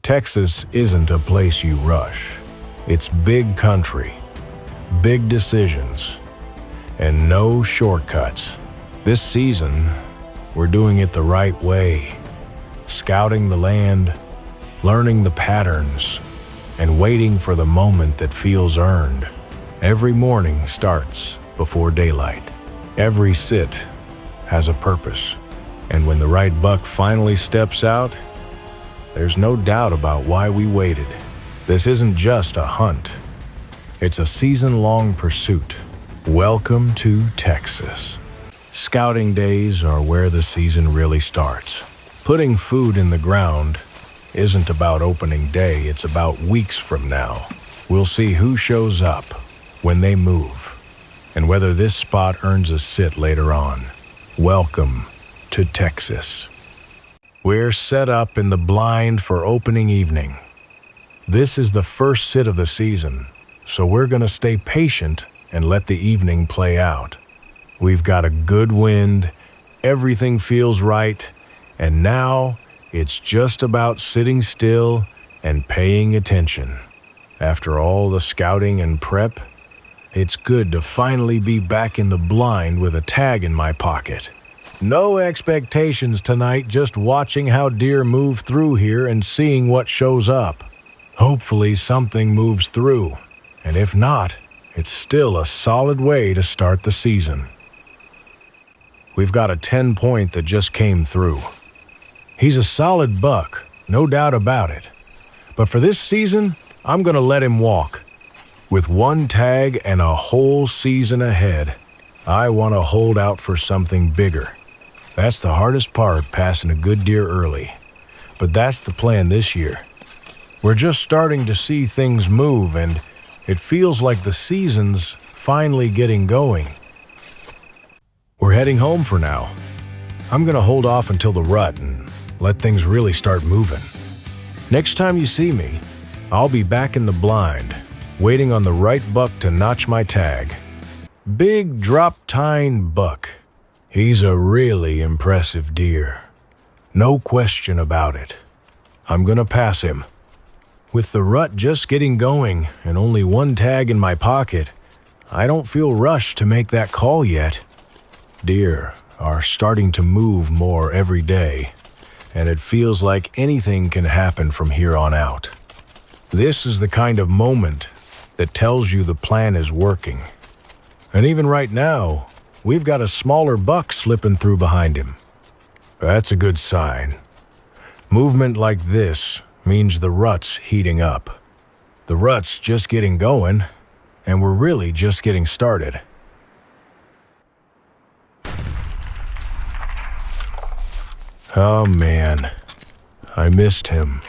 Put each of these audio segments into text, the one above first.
Texas isn't a place you rush. It's big country, big decisions, and no shortcuts. This season, we're doing it the right way, scouting the land, learning the patterns, and waiting for the moment that feels earned. Every morning starts before daylight. Every sit has a purpose, and when the right buck finally steps out, there's no doubt about why we waited. This isn't just a hunt. It's a season-long pursuit. Welcome to Texas. Scouting days are where the season really starts. Putting food in the ground isn't about opening day, it's about weeks from now. We'll see who shows up, when they move, and whether this spot earns a sit later on. Welcome to Texas. We're set up in the blind for opening evening. This is the first sit of the season, so we're gonna stay patient and let the evening play out. We've got a good wind, everything feels right, and now it's just about sitting still and paying attention. After all the scouting and prep, it's good to finally be back in the blind with a tag in my pocket. No expectations tonight, just watching how deer move through here and seeing what shows up. Hopefully something moves through, and if not, it's still a solid way to start the season. We've got a 10-point that just came through. He's a solid buck, no doubt about it. But for this season, I'm gonna let him walk. With one tag and a whole season ahead, I want to hold out for something bigger. That's the hardest part, passing a good deer early. But that's the plan this year. We're just starting to see things move, and it feels like the season's finally getting going. We're heading home for now. I'm gonna hold off until the rut and let things really start moving. Next time you see me, I'll be back in the blind, waiting on the right buck to notch my tag. Big drop-tine buck. He's a really impressive deer. No question about it. I'm gonna pass him. With the rut just getting going and only one tag in my pocket, I don't feel rushed to make that call yet. Deer are starting to move more every day, and it feels like anything can happen from here on out. This is the kind of moment that tells you the plan is working. And even right now, we've got a smaller buck slipping through behind him. That's a good sign. Movement like this means the rut's heating up. The rut's just getting going, and we're really just getting started. Oh man, I missed him.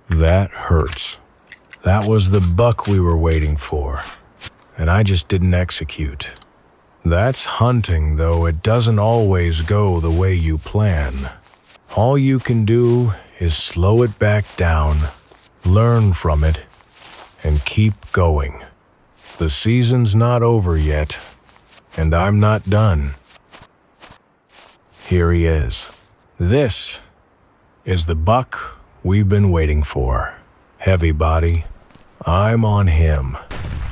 That hurts. That was the buck we were waiting for, and I just didn't execute. That's hunting, though it doesn't always go the way you plan. All you can do is slow it back down, learn from it, and keep going. The season's not over yet, and I'm not done. Here he is. This is the buck we've been waiting for. Heavy body. I'm on him.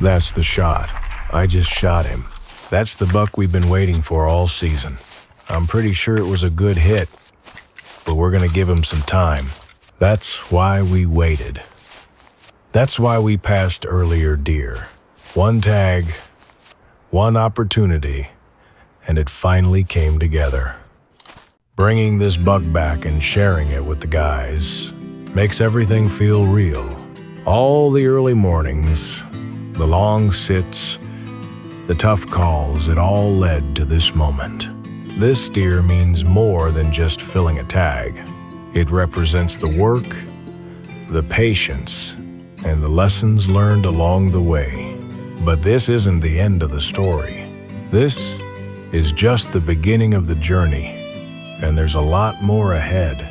That's the shot. I just shot him. That's the buck we've been waiting for all season. I'm pretty sure it was a good hit, but we're gonna give him some time. That's why we waited. That's why we passed earlier deer. One tag, one opportunity, and it finally came together. Bringing this buck back and sharing it with the guys makes everything feel real. All the early mornings, the long sits, the tough calls, it all led to this moment. This deer means more than just filling a tag. It represents the work, the patience, and the lessons learned along the way. But this isn't the end of the story. This is just the beginning of the journey, and there's a lot more ahead.